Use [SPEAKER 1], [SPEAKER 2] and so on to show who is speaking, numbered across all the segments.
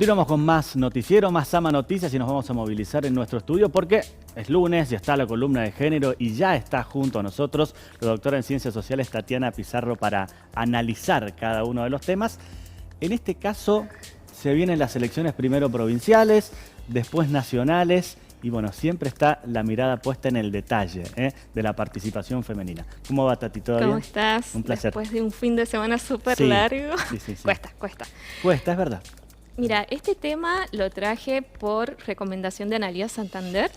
[SPEAKER 1] Continuamos con más noticiero, más Sama Noticias y nos vamos a movilizar en nuestro estudio porque es lunes, ya está la columna de género y ya está junto a nosotros la doctora en Ciencias Sociales Tatiana Pizarro para analizar cada uno de los temas. En este caso se vienen las elecciones primero provinciales, después nacionales y bueno, siempre está la mirada puesta en el detalle de la participación femenina. ¿Cómo va, Tati? ¿Todo bien?
[SPEAKER 2] ¿Cómo estás?
[SPEAKER 1] Un placer.
[SPEAKER 2] Después de un fin de semana súper
[SPEAKER 1] Sí,
[SPEAKER 2] largo.
[SPEAKER 1] sí.
[SPEAKER 2] Cuesta.
[SPEAKER 1] Cuesta, es verdad.
[SPEAKER 2] Mira, este tema lo traje por recomendación de Analía Santander.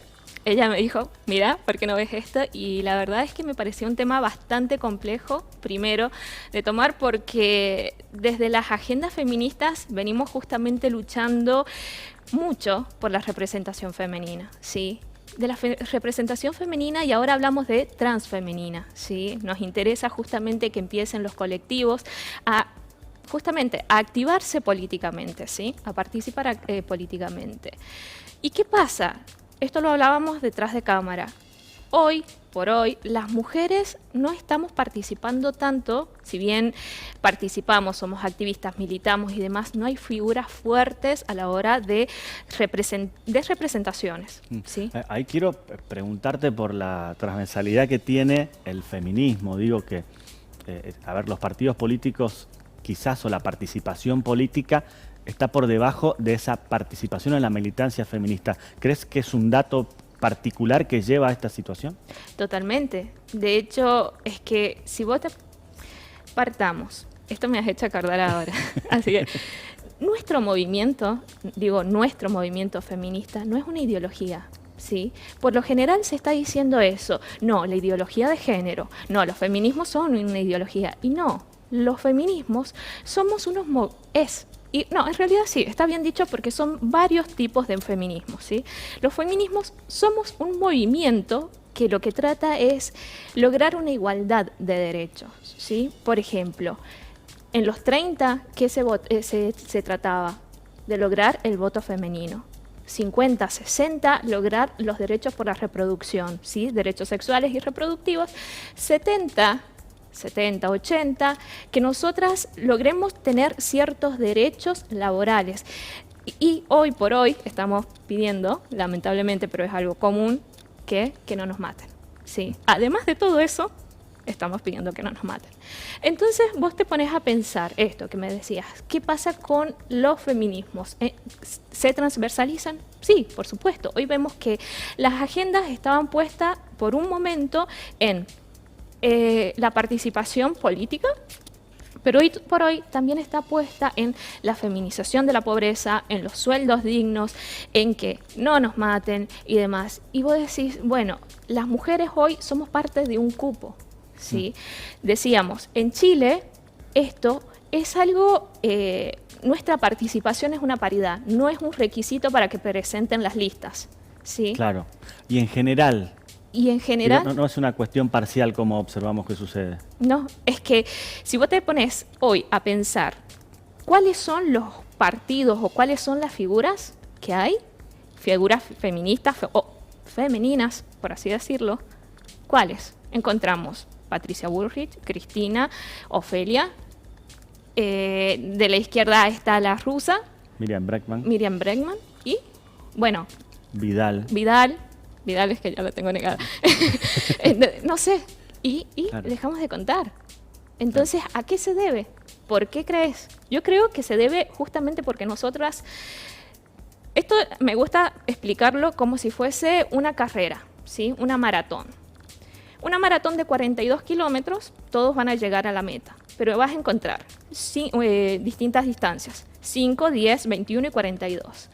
[SPEAKER 2] Ella me dijo, mira, ¿por qué no ves esto? Y la verdad es que me pareció un tema bastante complejo, primero, de tomar porque desde las agendas feministas venimos justamente luchando mucho por la representación femenina, ¿sí? De la representación femenina y ahora hablamos de transfemenina, ¿sí? Nos interesa justamente que empiecen los colectivos a activarse políticamente, ¿sí? A participar políticamente. ¿Y qué pasa? Esto lo hablábamos detrás de cámara. Hoy por hoy, las mujeres no estamos participando tanto, si bien participamos, somos activistas, militamos y demás, no hay figuras fuertes a la hora de representaciones, ¿sí?
[SPEAKER 1] Ahí quiero preguntarte por la transversalidad que tiene el feminismo. Digo que, los partidos políticos quizás o la participación política está por debajo de esa participación en la militancia feminista. ¿Crees que es un dato particular que lleva a esta situación?
[SPEAKER 2] Totalmente. De hecho, es que si vos te partamos, esto me has hecho acordar ahora, así que nuestro movimiento feminista no es una ideología. ¿Sí? Por lo general se está diciendo eso. No, la ideología de género. No, los feminismos son una ideología. Y no, los feminismos somos y no, en realidad sí, está bien dicho porque son varios tipos de feminismos, ¿sí? Los feminismos somos un movimiento que lo que trata es lograr una igualdad de derechos, ¿sí? Por ejemplo, en los 30, ¿qué se trataba? De lograr el voto femenino. 50, 60, lograr los derechos por la reproducción, ¿sí? Derechos sexuales y reproductivos. 70, 80, que nosotras logremos tener ciertos derechos laborales. Y hoy por hoy estamos pidiendo, lamentablemente, pero es algo común, que no nos maten, ¿sí? Además de todo eso, estamos pidiendo que no nos maten. Entonces vos te pones a pensar esto que me decías, ¿qué pasa con los feminismos? ¿Se transversalizan? Sí, por supuesto. Hoy vemos que las agendas estaban puestas por un momento en la participación política, pero hoy por hoy también está puesta en la feminización de la pobreza, en los sueldos dignos, en que no nos maten y demás. Y vos decís, bueno, las mujeres hoy somos parte de un cupo, ¿sí? Decíamos, en Chile esto es algo, nuestra participación es una paridad, no es un requisito para que presenten las listas, ¿sí?
[SPEAKER 1] Claro. Y en general... No es una cuestión parcial como observamos que sucede.
[SPEAKER 2] No, es que si vos te pones hoy a pensar cuáles son los partidos o cuáles son las figuras que hay, figuras feministas o femeninas, por así decirlo, ¿cuáles? Encontramos Patricia Bullrich, Cristina, Ofelia, de la izquierda está la rusa, Miriam Bregman y, bueno, Vidal es que ya la tengo negada. No sé, y claro, dejamos de contar. Entonces, ¿a qué se debe? ¿Por qué crees? Yo creo que se debe justamente porque nosotras... Esto me gusta explicarlo como si fuese una carrera, ¿sí? Una maratón. Una maratón de 42 kilómetros, todos van a llegar a la meta, pero vas a encontrar distintas distancias, 5, 10, 21 y 42.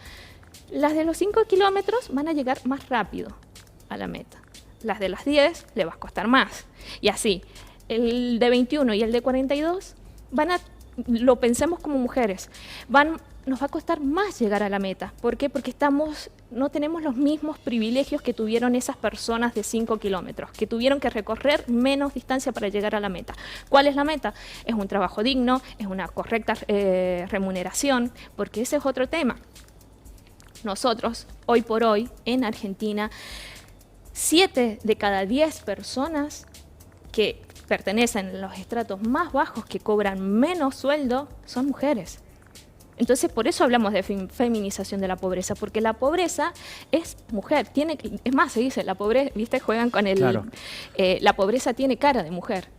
[SPEAKER 2] Las de los 5 kilómetros van a llegar más rápido a la meta. Las de las 10 le va a costar más. Y así, el de 21 y el de 42 lo pensemos como mujeres, nos va a costar más llegar a la meta. ¿Por qué? Porque no tenemos los mismos privilegios que tuvieron esas personas de 5 kilómetros, que tuvieron que recorrer menos distancia para llegar a la meta. ¿Cuál es la meta? Es un trabajo digno, es una correcta remuneración, porque ese es otro tema. Nosotros, hoy por hoy, en Argentina, 7 de cada 10 personas que pertenecen a los estratos más bajos, que cobran menos sueldo, son mujeres. Entonces, por eso hablamos de feminización de la pobreza, porque la pobreza es mujer, es más, se dice, la pobreza, ¿viste? Juegan con el...
[SPEAKER 1] Claro.
[SPEAKER 2] La pobreza tiene cara de mujer,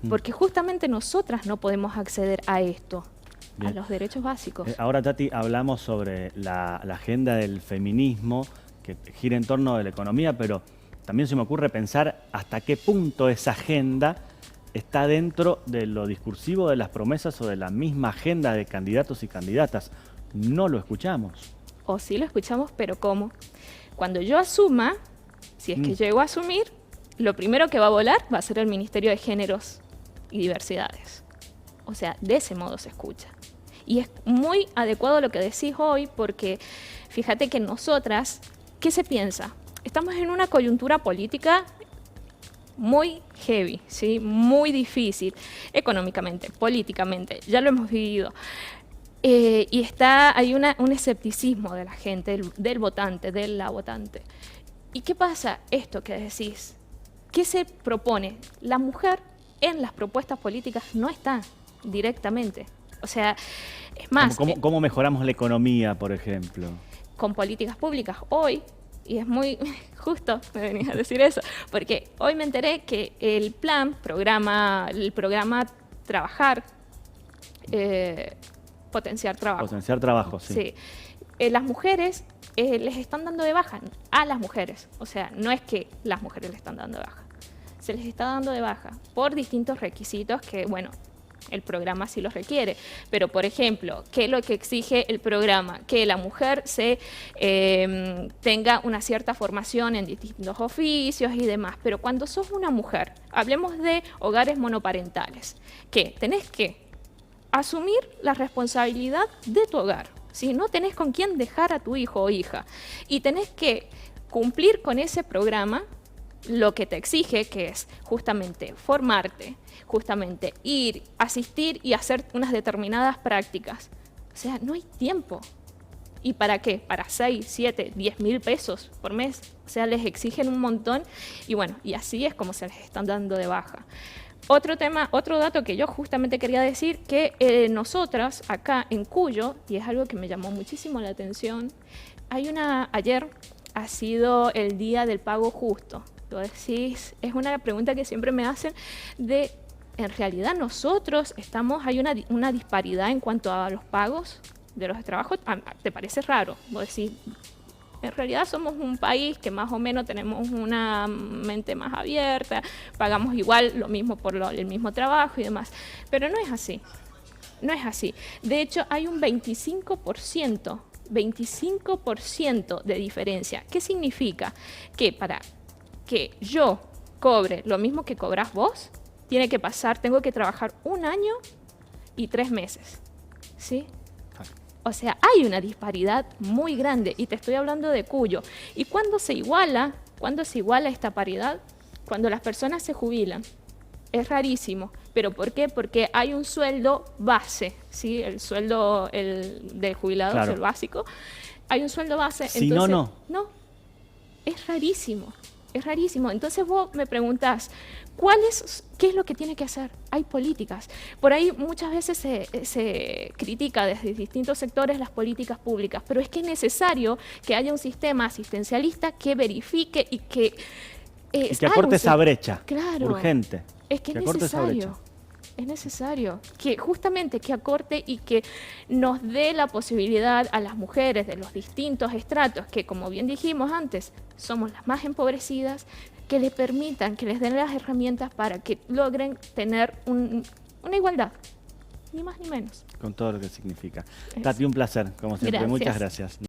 [SPEAKER 2] porque justamente nosotras no podemos acceder a esto,
[SPEAKER 1] Bien.
[SPEAKER 2] a los derechos básicos.
[SPEAKER 1] Ahora, Tati, hablamos sobre la agenda del feminismo, que gira en torno de la economía, pero también se me ocurre pensar hasta qué punto esa agenda está dentro de lo discursivo de las promesas o de la misma agenda de candidatos y candidatas. No lo escuchamos.
[SPEAKER 2] O sí lo escuchamos, pero ¿cómo? Cuando yo asuma, si es que llego a asumir, lo primero que va a volar va a ser el Ministerio de Géneros y Diversidades. O sea, de ese modo se escucha. Y es muy adecuado lo que decís hoy, porque fíjate que nosotras, ¿qué se piensa? Estamos en una coyuntura política muy heavy, ¿sí? Muy difícil, económicamente, políticamente, ya lo hemos vivido. Y hay un escepticismo de la gente, del votante, de la votante. ¿Y qué pasa? Esto que decís, ¿qué se propone? La mujer en las propuestas políticas no está directamente. O sea, es más...
[SPEAKER 1] ¿Cómo mejoramos la economía, por ejemplo?
[SPEAKER 2] Con políticas públicas. Hoy, y es muy justo, me venís a decir eso, porque hoy me enteré que el programa Trabajar, potenciar trabajo.
[SPEAKER 1] Potenciar trabajo, sí.
[SPEAKER 2] Sí. Las mujeres les están dando de baja a las mujeres. O sea, no es que las mujeres le están dando de baja. Se les está dando de baja por distintos requisitos que, bueno, el programa sí los requiere. Pero, por ejemplo, ¿qué es lo que exige el programa? Que la mujer tenga una cierta formación en distintos oficios y demás. Pero cuando sos una mujer, hablemos de hogares monoparentales, que tenés que asumir la responsabilidad de tu hogar. Si no tenés con quién dejar a tu hijo o hija y tenés que cumplir con ese programa, lo que te exige, que es justamente formarte, justamente ir, asistir y hacer unas determinadas prácticas. O sea, no hay tiempo. ¿Y para qué? Para 6, 7, 10 mil pesos por mes. O sea, les exigen un montón y bueno, y así es como se les están dando de baja. Otro dato que yo justamente quería decir, que nosotras acá en Cuyo, y es algo que me llamó muchísimo la atención, ayer ha sido el día del pago justo. Lo decís, es una pregunta que siempre me hacen en realidad nosotros hay una disparidad en cuanto a los pagos de los trabajos. ¿Te parece raro? Vos decís, en realidad somos un país que más o menos tenemos una mente más abierta, pagamos igual lo mismo por el mismo trabajo y demás. Pero no es así. No es así. De hecho, hay un 25% de diferencia. ¿Qué significa? Que para que yo cobre lo mismo que cobras vos, tengo que trabajar 1 año y 3 meses, ¿sí? O sea, hay una disparidad muy grande y te estoy hablando de Cuyo. ¿Y cuándo se iguala esta paridad? Cuando las personas se jubilan. Es rarísimo. ¿Pero por qué? Porque hay un sueldo base, ¿sí? El sueldo del jubilado, claro, es el básico. Hay un sueldo base.
[SPEAKER 1] Si entonces, no.
[SPEAKER 2] No, es rarísimo. Es rarísimo. Entonces vos me preguntás, ¿qué es lo que tiene que hacer? Hay políticas. Por ahí muchas veces se critica desde distintos sectores las políticas públicas, pero es que es necesario que haya un sistema asistencialista que verifique y que
[SPEAKER 1] acorte esa brecha.
[SPEAKER 2] Claro,
[SPEAKER 1] urgente.
[SPEAKER 2] Es que es necesario. Es necesario que justamente que acorte y que nos dé la posibilidad a las mujeres de los distintos estratos, que como bien dijimos antes, somos las más empobrecidas, que les permitan, que les den las herramientas para que logren tener una igualdad, ni más ni menos.
[SPEAKER 1] Con todo lo que significa. Tati, un placer, como siempre.
[SPEAKER 2] Gracias.
[SPEAKER 1] Muchas gracias.